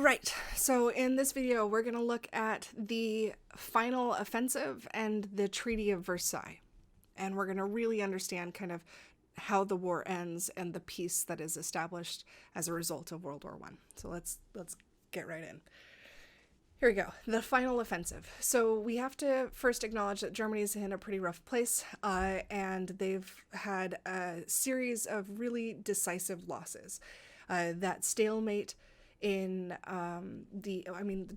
Right, so in this video, we're going to look at the final offensive and the Treaty of Versailles. And we're going to really understand kind of how the war ends and the peace that is established as a result of World War I. So let's get right in. Here we go, the final offensive. So we have to first acknowledge that Germany's in a pretty rough place, and they've had a series of really decisive losses. That stalemate in the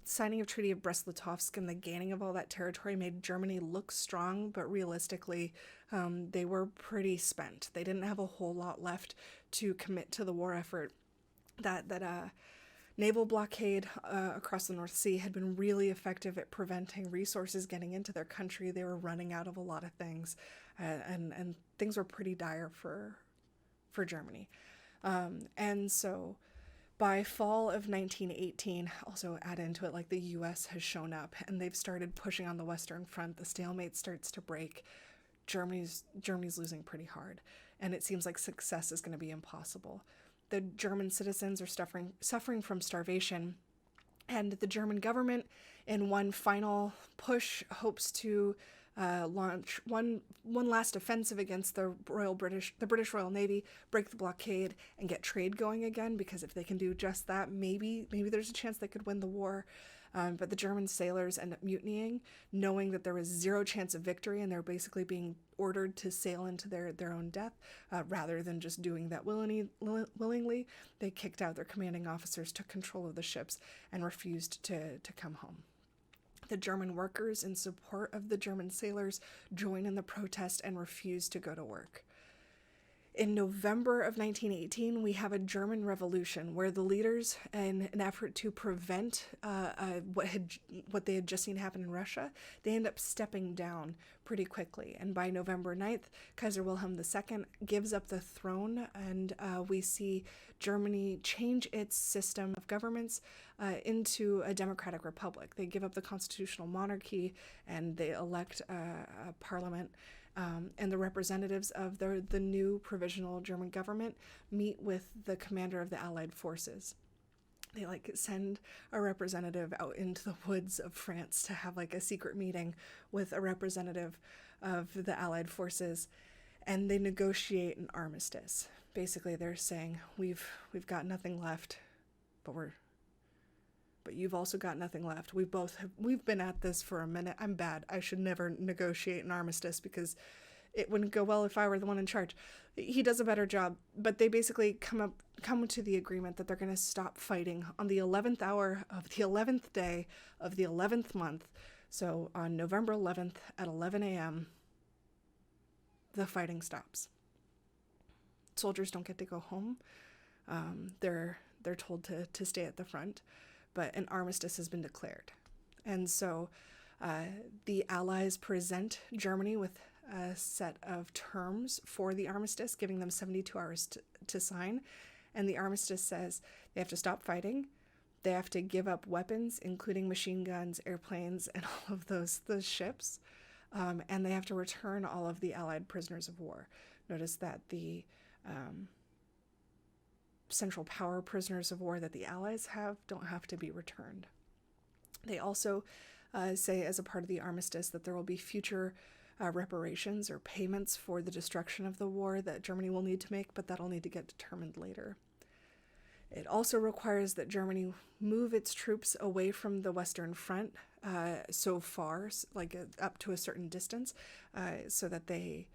signing of Treaty of Brest-Litovsk and the gaining of all that territory made Germany look strong, but realistically, they were pretty spent. They didn't have a whole lot left to commit to the war effort. That naval blockade across the North Sea had been really effective at preventing resources getting into their country. They were running out of a lot of things, and things were pretty dire for Germany. And so by fall of 1918, also add into it, like, the U.S. has shown up and they've started pushing on the Western Front. The stalemate starts to break. Germany's losing pretty hard, and it seems like success is going to be impossible. The German citizens are suffering from starvation, and the German government, in one final push, hopes to launch one last offensive against the British Royal Navy, break the blockade, and get trade going again. Because if they can do just that, maybe there's a chance they could win the war. But the German sailors end up mutinying, knowing that there was zero chance of victory, and they're basically being ordered to sail into their own death, rather than just doing that willingly. They kicked out their commanding officers, took control of the ships, and refused to come home. The German workers, in support of the German sailors, join in the protest and refuse to go to work. In November of 1918, we have a German revolution where the leaders, in an effort to prevent what they had just seen happen in Russia, they end up stepping down pretty quickly. And by November 9th, Kaiser Wilhelm II gives up the throne, and we see Germany change its system of governments into a democratic republic. They give up the constitutional monarchy and they elect a parliament. And the representatives of the new provisional German government meet with the commander of the Allied forces. They send a representative out into the woods of France to have a secret meeting with a representative of the Allied forces, and they negotiate an armistice. Basically, they're saying, we've got nothing left, but you've also got nothing left. We've been at this for a minute. I'm bad. I should never negotiate an armistice because it wouldn't go well if I were the one in charge. He does a better job, but they basically come to the agreement that they're going to stop fighting on the 11th hour of the 11th day of the 11th month. So on November 11th at 11 a.m., the fighting stops. Soldiers don't get to go home. They're told to stay at the front. But an armistice has been declared. And so the Allies present Germany with a set of terms for the armistice, giving them 72 hours to sign. And the armistice says they have to stop fighting, they have to give up weapons, including machine guns, airplanes, and all of those ships, and they have to return all of the Allied prisoners of war. Notice that the Central Power prisoners of war that the Allies don't have to be returned. They also say, as a part of the armistice, that there will be future reparations or payments for the destruction of the war that Germany will need to make, but that'll need to get determined later. It also requires that Germany move its troops away from the Western Front so far, up to a certain distance, so that they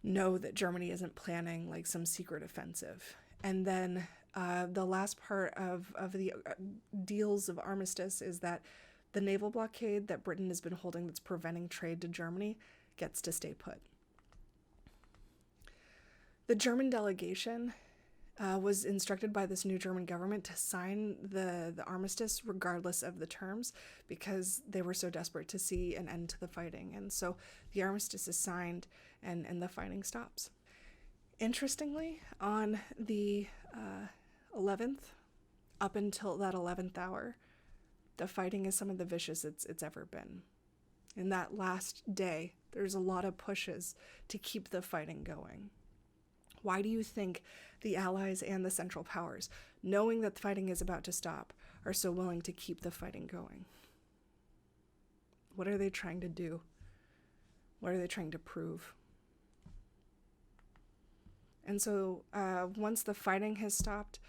know that Germany isn't planning some secret offensive. And then the last part of the deals of armistice is that the naval blockade that Britain has been holding that's preventing trade to Germany gets to stay put. The German delegation was instructed by this new German government to sign the armistice regardless of the terms, because they were so desperate to see an end to the fighting. And so the armistice is signed and the fighting stops. Interestingly, on the 11th, up until that 11th hour, the fighting is some of the vicious it's ever been. In that last day, there's a lot of pushes to keep the fighting going. Why do you think the Allies and the Central Powers, knowing that the fighting is about to stop, are so willing to keep the fighting going? What are they trying to do? What are they trying to prove? And so once the fighting has stopped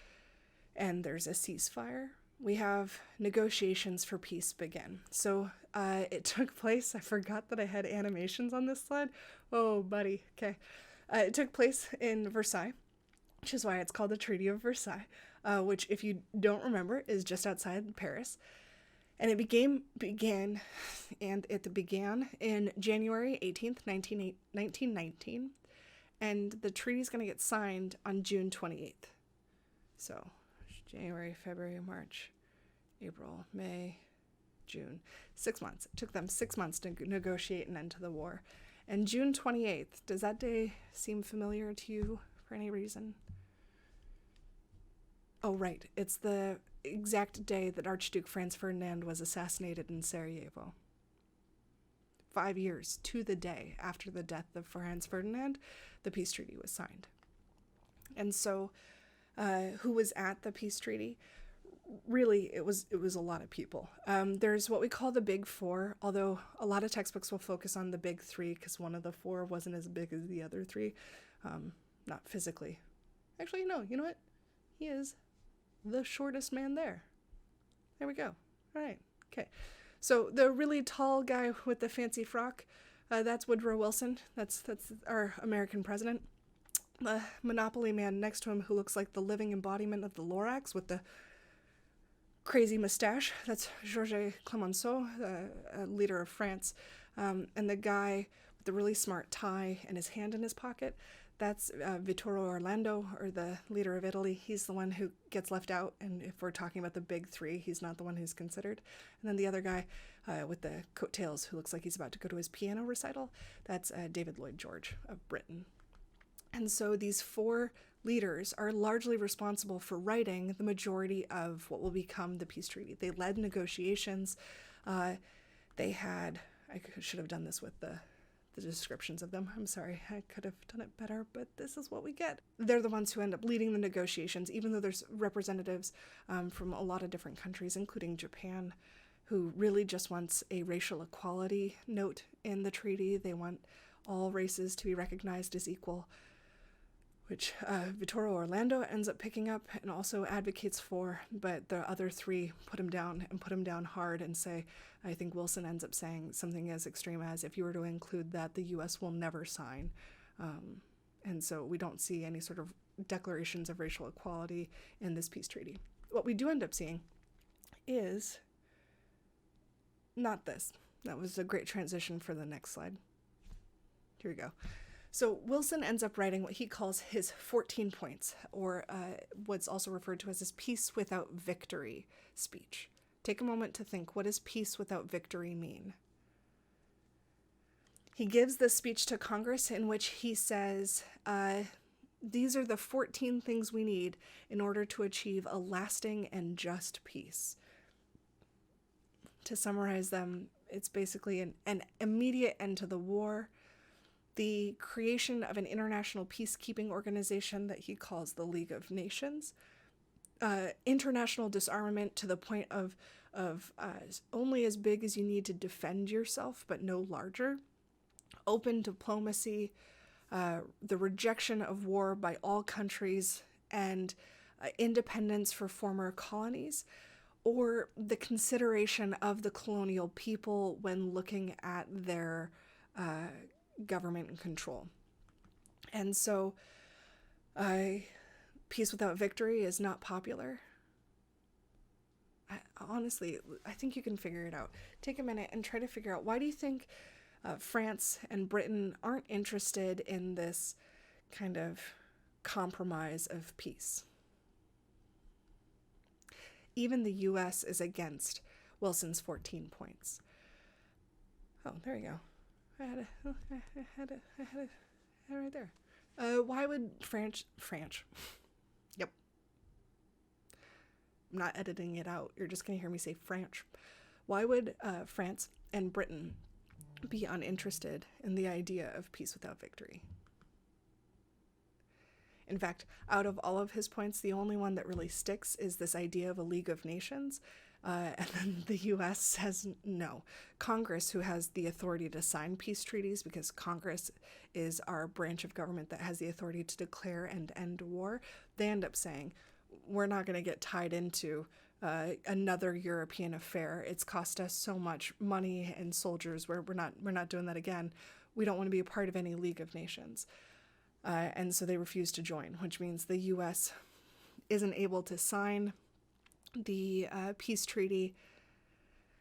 and there's a ceasefire, we have negotiations for peace begin. So it took place, I forgot that I had animations on this slide. Oh, buddy. Okay. It took place in Versailles, which is why it's called the Treaty of Versailles, which, if you don't remember, is just outside Paris. And it began in January 18th, 1919, and the treaty is going to get signed on June 28th. So January, February, March, April, May, June. 6 months. It took them 6 months to negotiate an end to the war. And June 28th, does that day seem familiar to you for any reason? Oh, right. It's the exact day that Archduke Franz Ferdinand was assassinated in Sarajevo. 5 years to the day after the death of Franz Ferdinand, the peace treaty was signed. And so who was at the peace treaty? Really, it was a lot of people. There's what we call the Big Four, although a lot of textbooks will focus on the Big Three because one of the four wasn't as big as the other three, not physically. Actually, no, you know what? He is the shortest man there. There we go. All right. Okay. So the really tall guy with the fancy frock, that's Woodrow Wilson. That's our American president. The Monopoly man next to him, who looks like the living embodiment of the Lorax with the crazy mustache, that's Georges Clemenceau, leader of France. And the guy with the really smart tie and his hand in his pocket, that's Vittorio Orlando, or the leader of Italy. He's the one who gets left out, and if we're talking about the big three, he's not the one who's considered. And then the other guy with the coattails, who looks like he's about to go to his piano recital, that's David Lloyd George of Britain. And so these four leaders are largely responsible for writing the majority of what will become the peace treaty. They led negotiations. They had, I should have done this with the descriptions of them. I'm sorry, I could have done it better, but this is what we get. They're the ones who end up leading the negotiations, even though there's representatives from a lot of different countries, including Japan, who really just wants a racial equality note in the treaty. They want all races to be recognized as equal, which Vittorio Orlando ends up picking up and also advocates for, but the other three put him down, and put him down hard, and say, I think Wilson ends up saying something as extreme as, if you were to include that, the U.S. will never sign. And so we don't see any sort of declarations of racial equality in this peace treaty. What we do end up seeing is not this. That was a great transition for the next slide. Here we go. So Wilson ends up writing what he calls his 14 points, or what's also referred to as his peace without victory speech. Take a moment to think, what does peace without victory mean? He gives this speech to Congress in which he says, these are the 14 things we need in order to achieve a lasting and just peace. To summarize them, it's basically an immediate end to the war, the creation of an international peacekeeping organization that he calls the League of Nations, international disarmament to the point of only as big as you need to defend yourself, but no larger, open diplomacy, the rejection of war by all countries, and independence for former colonies, or the consideration of the colonial people when looking at their government and control. And so peace without victory is not popular. Honestly, I think you can figure it out. Take a minute and try to figure out, why do you think France and Britain aren't interested in this kind of compromise of peace? Even the U.S. is against Wilson's 14 points. Oh, there you go. I had it right there. Why would France? Yep. I'm not editing it out. You're just going to hear me say France. Why would France and Britain be uninterested in the idea of peace without victory? In fact, out of all of his points, the only one that really sticks is this idea of a League of Nations. And then the U.S. says no. Congress, who has the authority to sign peace treaties, because Congress is our branch of government that has the authority to declare and end war, they end up saying, we're not going to get tied into another European affair. It's cost us so much money and soldiers. We're not doing that again. We don't want to be a part of any League of Nations. And so they refuse to join, which means the U.S. isn't able to sign the peace treaty,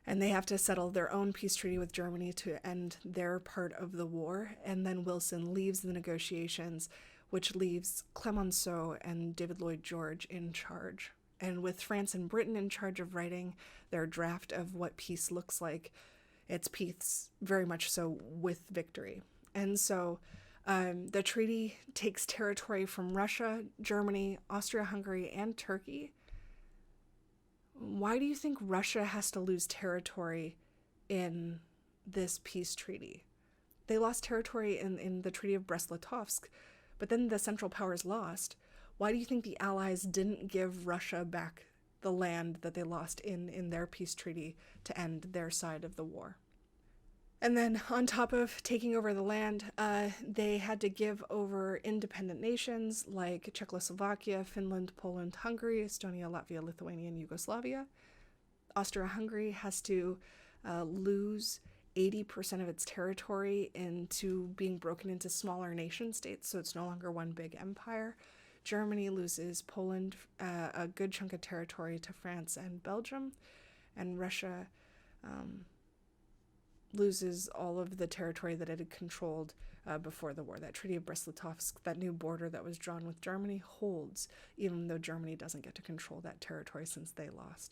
and they have to settle their own peace treaty with Germany to end their part of the war. And then Wilson leaves the negotiations, which leaves Clemenceau and David Lloyd George in charge. And with France and Britain in charge of writing their draft of what peace looks like, it's peace very much so with victory. And so the treaty takes territory from Russia, Germany, Austria-Hungary, and Turkey. Why do you think Russia has to lose territory in this peace treaty? They lost territory in the Treaty of Brest-Litovsk, but then the Central Powers lost. Why do you think the Allies didn't give Russia back the land that they lost in their peace treaty to end their side of the war? And then on top of taking over the land, they had to give over independent nations like Czechoslovakia, Finland, Poland, Hungary, Estonia, Latvia, Lithuania, and Yugoslavia. Austria-Hungary has to lose 80% of its territory into being broken into smaller nation states, so it's no longer one big empire. Germany loses Poland, a good chunk of territory, to France and Belgium, and Russia loses all of the territory that it had controlled before the war. That Treaty of Brest-Litovsk, that new border that was drawn with Germany, holds, even though Germany doesn't get to control that territory since they lost.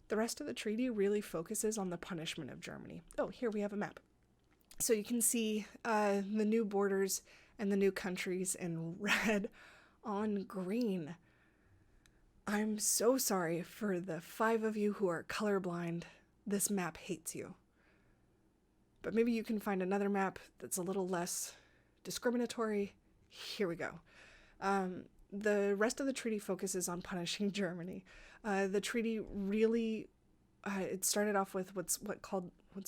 The rest of the treaty really focuses on the punishment of Germany. Oh, here we have a map. So you can see the new borders and the new countries in red on green. I'm so sorry for the 5 of you who are colorblind. This map hates you. But maybe you can find another map that's a little less discriminatory. Here we go. The rest of the treaty focuses on punishing Germany. The treaty really, it started off with what's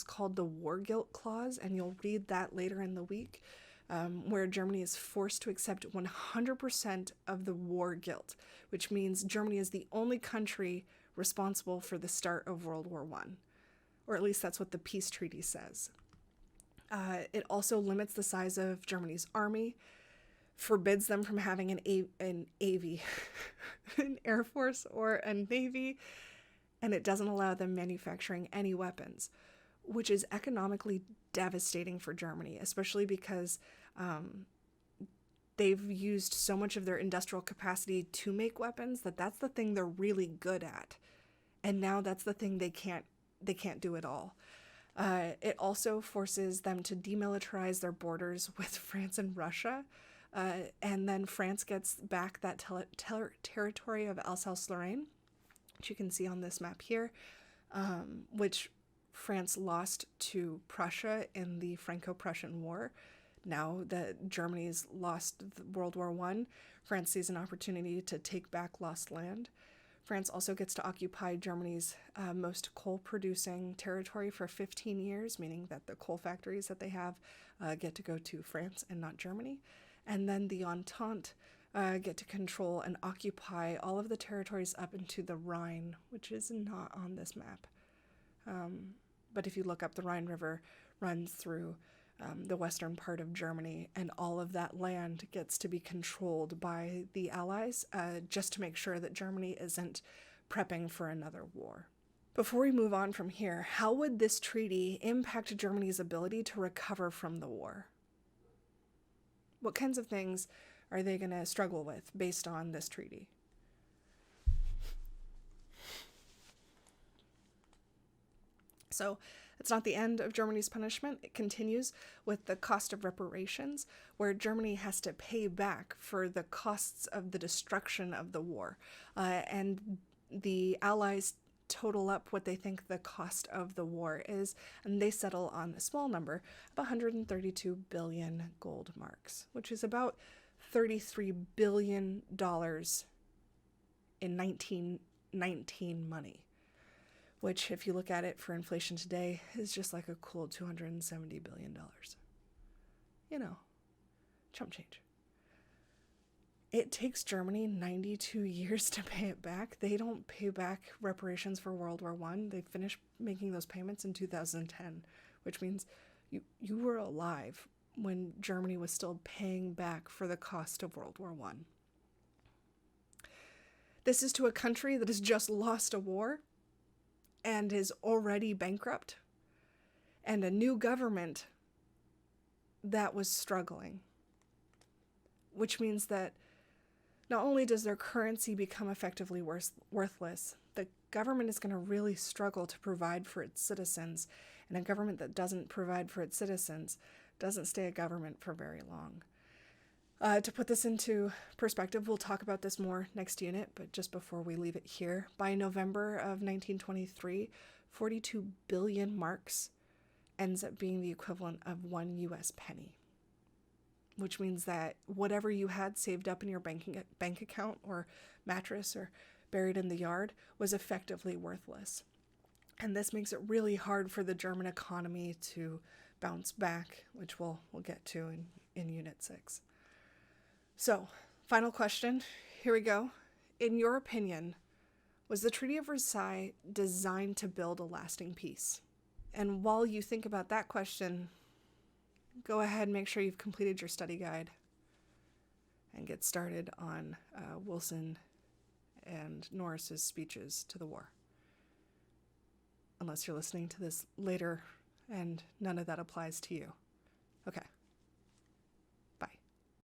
called the war guilt clause, and you'll read that later in the week, where Germany is forced to accept 100% of the war guilt, which means Germany is the only country responsible for the start of World War I, or at least that's what the peace treaty says. It also limits the size of Germany's army, forbids them from having an air force or a navy, and it doesn't allow them manufacturing any weapons, which is economically devastating for Germany, especially because they've used so much of their industrial capacity to make weapons that's the thing they're really good at, and now that's the thing they can't do at all. It also forces them to demilitarize their borders with France and Russia, and then France gets back that territory of Alsace-Lorraine, which you can see on this map here, which France lost to Prussia in the Franco-Prussian War. Now that Germany's lost World War I, France sees an opportunity to take back lost land. France also gets to occupy Germany's most coal-producing territory for 15 years, meaning that the coal factories that they have get to go to France and not Germany. And then the Entente get to control and occupy all of the territories up into the Rhine, which is not on this map. But if you look up, the Rhine River runs through the western part of Germany, and all of that land gets to be controlled by the Allies, just to make sure that Germany isn't prepping for another war. Before we move on from here, how would this treaty impact Germany's ability to recover from the war? What kinds of things are they going to struggle with based on this treaty? So it's not the end of Germany's punishment. It continues with the cost of reparations, where Germany has to pay back for the costs of the destruction of the war. And the Allies total up what they think the cost of the war is, and they settle on a small number of 132 billion gold marks, which is about $33 billion in 1919 money, which, if you look at it for inflation today, is just like a cool $270 billion. You know, chump change. It takes Germany 92 years to pay it back. They don't pay back reparations for World War I. They finished making those payments in 2010, which means you were alive when Germany was still paying back for the cost of World War I. This is to a country that has just lost a war and is already bankrupt, and a new government that was struggling, which means that not only does their currency become effectively worthless, the government is going to really struggle to provide for its citizens, and a government that doesn't provide for its citizens doesn't stay a government for very long. To put this into perspective, we'll talk about this more next unit, but just before we leave it here, by November of 1923, 42 billion marks ends up being the equivalent of 1 US penny, which means that whatever you had saved up in your bank account or mattress or buried in the yard was effectively worthless. And this makes it really hard for the German economy to bounce back, which we'll get to in Unit 6. So, final question. Here we go. In your opinion, was the Treaty of Versailles designed to build a lasting peace? And while you think about that question, go ahead and make sure you've completed your study guide and get started on Wilson and Norris's speeches to the war. Unless you're listening to this later and none of that applies to you. Okay.